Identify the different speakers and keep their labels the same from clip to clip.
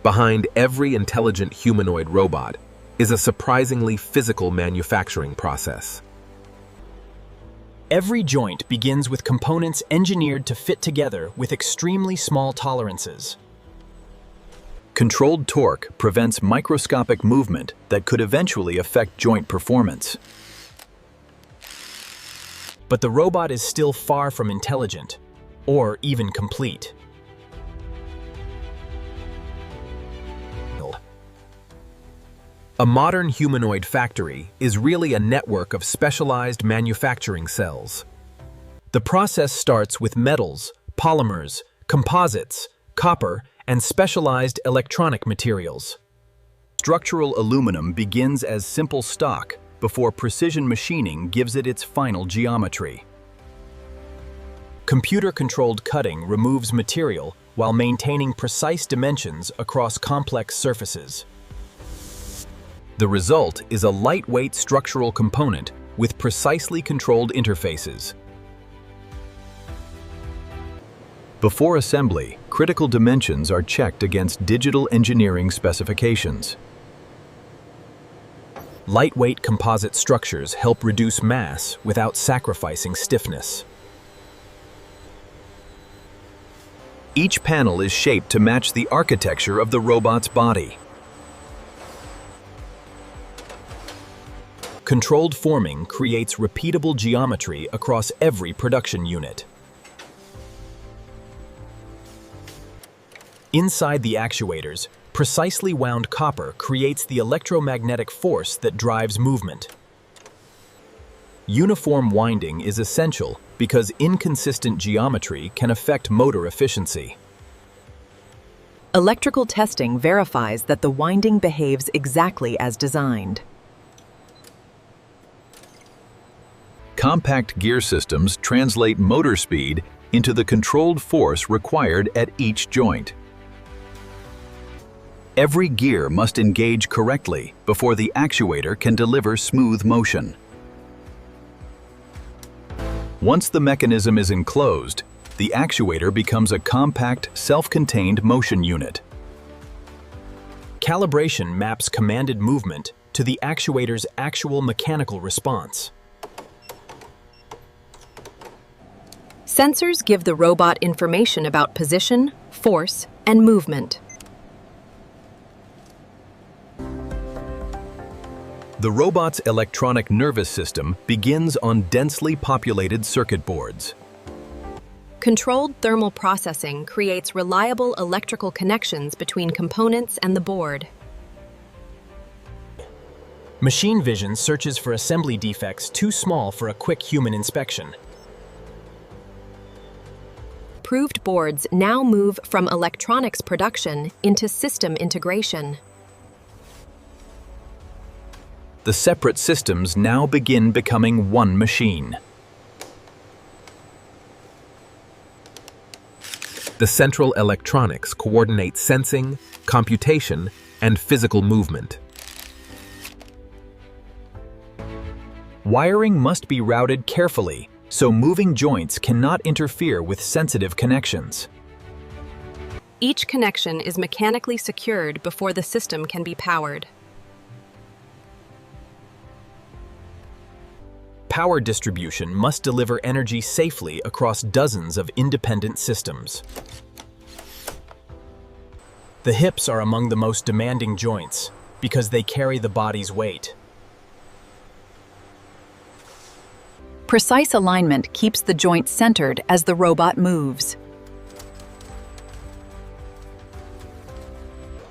Speaker 1: Behind every intelligent humanoid robot is a surprisingly physical manufacturing process.
Speaker 2: Every joint begins with components engineered to fit together with extremely small tolerances.
Speaker 3: Controlled torque prevents microscopic movement that could eventually affect joint performance.
Speaker 2: But the robot is still far from intelligent, or even complete.
Speaker 1: A modern humanoid factory is really a network of specialized manufacturing cells. The process starts with metals, polymers, composites, copper, and specialized electronic materials.
Speaker 3: Structural aluminum begins as simple stock before precision machining gives it its final geometry.
Speaker 2: Computer-controlled cutting removes material while maintaining precise dimensions across complex surfaces.
Speaker 1: The result is a lightweight structural component with precisely controlled interfaces.
Speaker 3: Before assembly, critical dimensions are checked against digital engineering specifications.
Speaker 2: Lightweight composite structures help reduce mass without sacrificing stiffness.
Speaker 3: Each panel is shaped to match the architecture of the robot's body.
Speaker 2: Controlled forming creates repeatable geometry across every production unit. Inside the actuators, precisely wound copper creates the electromagnetic force that drives movement. Uniform winding is essential because inconsistent geometry can affect motor efficiency.
Speaker 4: Electrical testing verifies that the winding behaves exactly as designed.
Speaker 3: Compact gear systems translate motor speed into the controlled force required at each joint. Every gear must engage correctly before the actuator can deliver smooth motion. Once the mechanism is enclosed, the actuator becomes a compact, self-contained motion unit.
Speaker 2: Calibration maps commanded movement to the actuator's actual mechanical response.
Speaker 4: Sensors give the robot information about position, force, and movement.
Speaker 1: The robot's electronic nervous system begins on densely populated circuit boards.
Speaker 4: Controlled thermal processing creates reliable electrical connections between components and the board.
Speaker 2: Machine vision searches for assembly defects too small for a quick human inspection.
Speaker 4: Approved boards now move from electronics production into system integration.
Speaker 1: The separate systems now begin becoming one machine. The central electronics coordinate sensing, computation, and physical movement. Wiring must be routed carefully, so moving joints cannot interfere with sensitive connections.
Speaker 4: Each connection is mechanically secured before the system can be powered.
Speaker 2: Power distribution must deliver energy safely across dozens of independent systems. The hips are among the most demanding joints because they carry the body's weight.
Speaker 4: Precise alignment keeps the joint centered as the robot moves.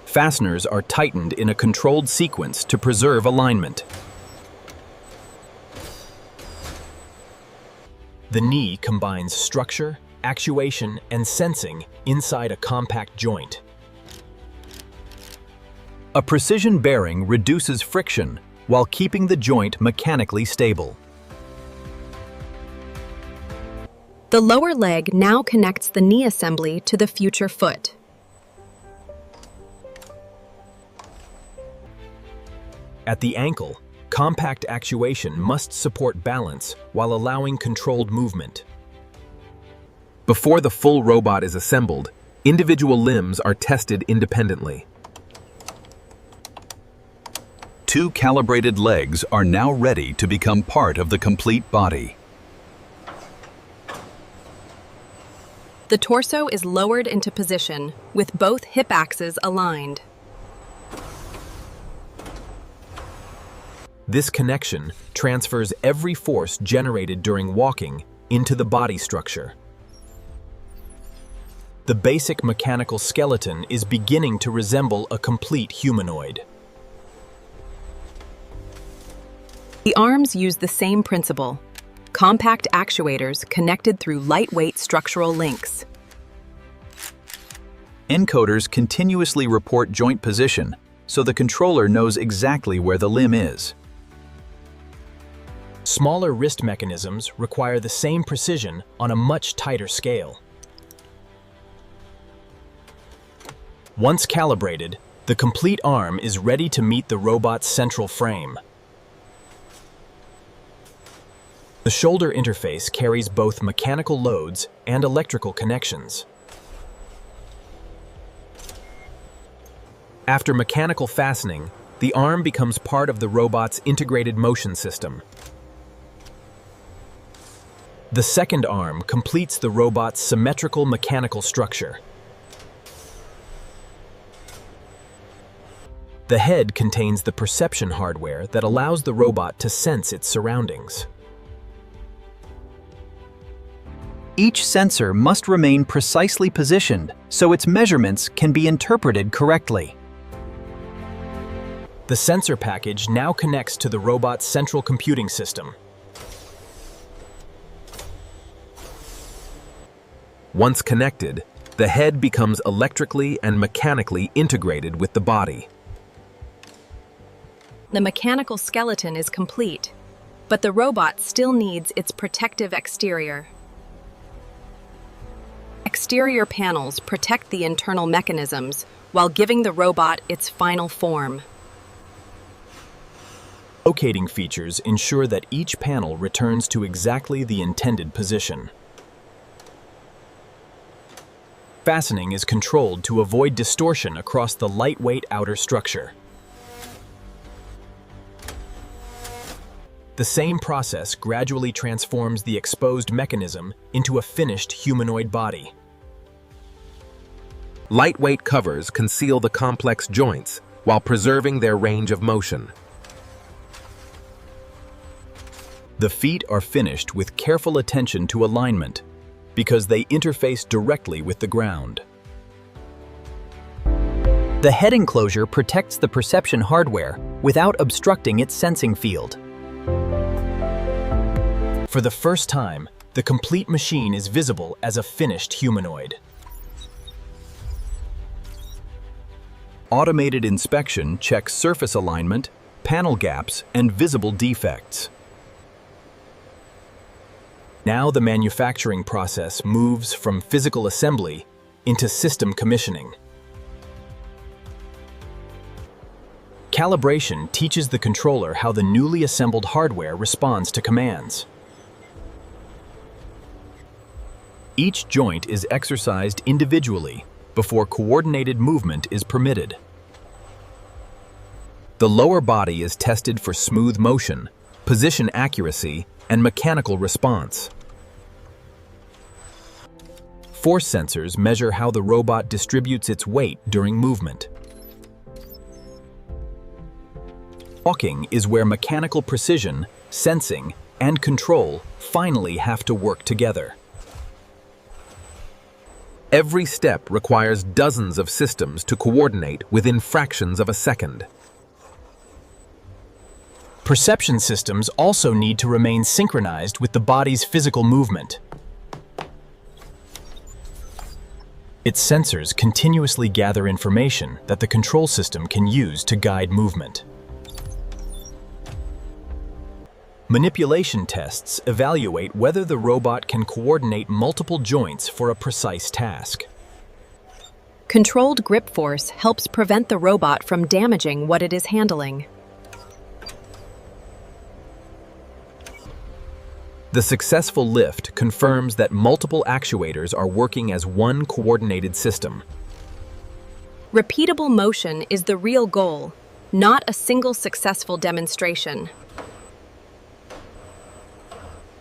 Speaker 2: Fasteners are tightened in a controlled sequence to preserve alignment. The knee combines structure, actuation, and sensing inside a compact joint.
Speaker 1: A precision bearing reduces friction while keeping the joint mechanically stable.
Speaker 4: The lower leg now connects the knee assembly to the future foot.
Speaker 2: At the ankle, compact actuation must support balance while allowing controlled movement. Before the full robot is assembled, individual limbs are tested independently.
Speaker 3: 2 calibrated legs are now ready to become part of the complete body.
Speaker 4: The torso is lowered into position, with both hip axes aligned.
Speaker 1: This connection transfers every force generated during walking into the body structure. The basic mechanical skeleton is beginning to resemble a complete humanoid.
Speaker 4: The arms use the same principle: compact actuators connected through lightweight structural links.
Speaker 3: Encoders continuously report joint position, so the controller knows exactly where the limb is.
Speaker 1: Smaller wrist mechanisms require the same precision on a much tighter scale. Once calibrated, the complete arm is ready to meet the robot's central frame. The shoulder interface carries both mechanical loads and electrical connections. After mechanical fastening, the arm becomes part of the robot's integrated motion system. The second arm completes the robot's symmetrical mechanical structure. The head contains the perception hardware that allows the robot to sense its surroundings.
Speaker 2: Each sensor must remain precisely positioned so its measurements can be interpreted correctly.
Speaker 1: The sensor package now connects to the robot's central computing system. Once connected, the head becomes electrically and mechanically integrated with the body.
Speaker 4: The mechanical skeleton is complete, but the robot still needs its protective exterior. Exterior panels protect the internal mechanisms while giving the robot its final form.
Speaker 1: Locating features ensure that each panel returns to exactly the intended position. Fastening is controlled to avoid distortion across the lightweight outer structure. The same process gradually transforms the exposed mechanism into a finished humanoid body. Lightweight covers conceal the complex joints while preserving their range of motion. The feet are finished with careful attention to alignment because they interface directly with the ground.
Speaker 2: The head enclosure protects the perception hardware without obstructing its sensing field.
Speaker 1: For the first time, the complete machine is visible as a finished humanoid.
Speaker 3: Automated inspection checks surface alignment, panel gaps, and visible defects.
Speaker 1: Now the manufacturing process moves from physical assembly into system commissioning. Calibration teaches the controller how the newly assembled hardware responds to commands. Each joint is exercised individually before coordinated movement is permitted. The lower body is tested for smooth motion, position accuracy, and mechanical response. Force sensors measure how the robot distributes its weight during movement. Walking is where mechanical precision, sensing, and control finally have to work together. Every step requires dozens of systems to coordinate within fractions of a second. Perception systems also need to remain synchronized with the body's physical movement. Its sensors continuously gather information that the control system can use to guide movement. Manipulation tests evaluate whether the robot can coordinate multiple joints for a precise task.
Speaker 4: Controlled grip force helps prevent the robot from damaging what it is handling.
Speaker 1: The successful lift confirms that multiple actuators are working as one coordinated system.
Speaker 4: Repeatable motion is the real goal, not a single successful demonstration.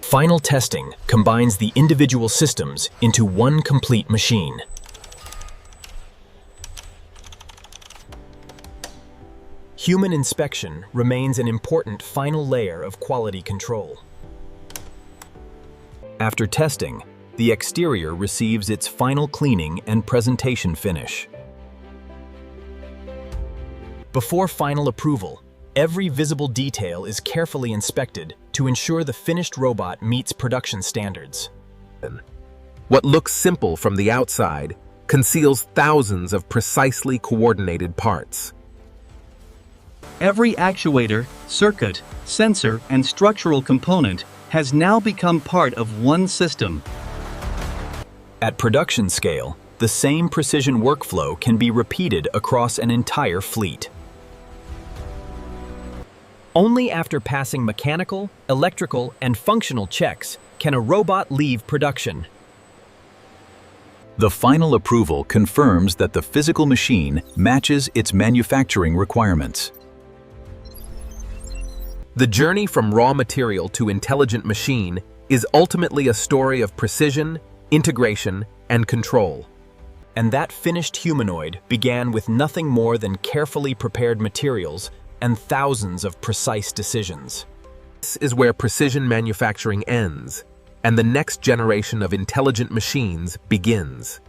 Speaker 2: Final testing combines the individual systems into one complete machine. Human inspection remains an important final layer of quality control.
Speaker 3: After testing, the exterior receives its final cleaning and presentation finish.
Speaker 2: Before final approval, every visible detail is carefully inspected to ensure the finished robot meets production standards.
Speaker 1: What looks simple from the outside conceals thousands of precisely coordinated parts.
Speaker 5: Every actuator, circuit, sensor, and structural component has now become part of one system.
Speaker 3: At production scale, the same precision workflow can be repeated across an entire fleet.
Speaker 2: Only after passing mechanical, electrical, and functional checks can a robot leave production.
Speaker 3: The final approval confirms that the physical machine matches its manufacturing requirements.
Speaker 1: The journey from raw material to intelligent machine is ultimately a story of precision, integration, and control.
Speaker 2: And that finished humanoid began with nothing more than carefully prepared materials and thousands of precise decisions.
Speaker 1: This is where precision manufacturing ends, and the next generation of intelligent machines begins.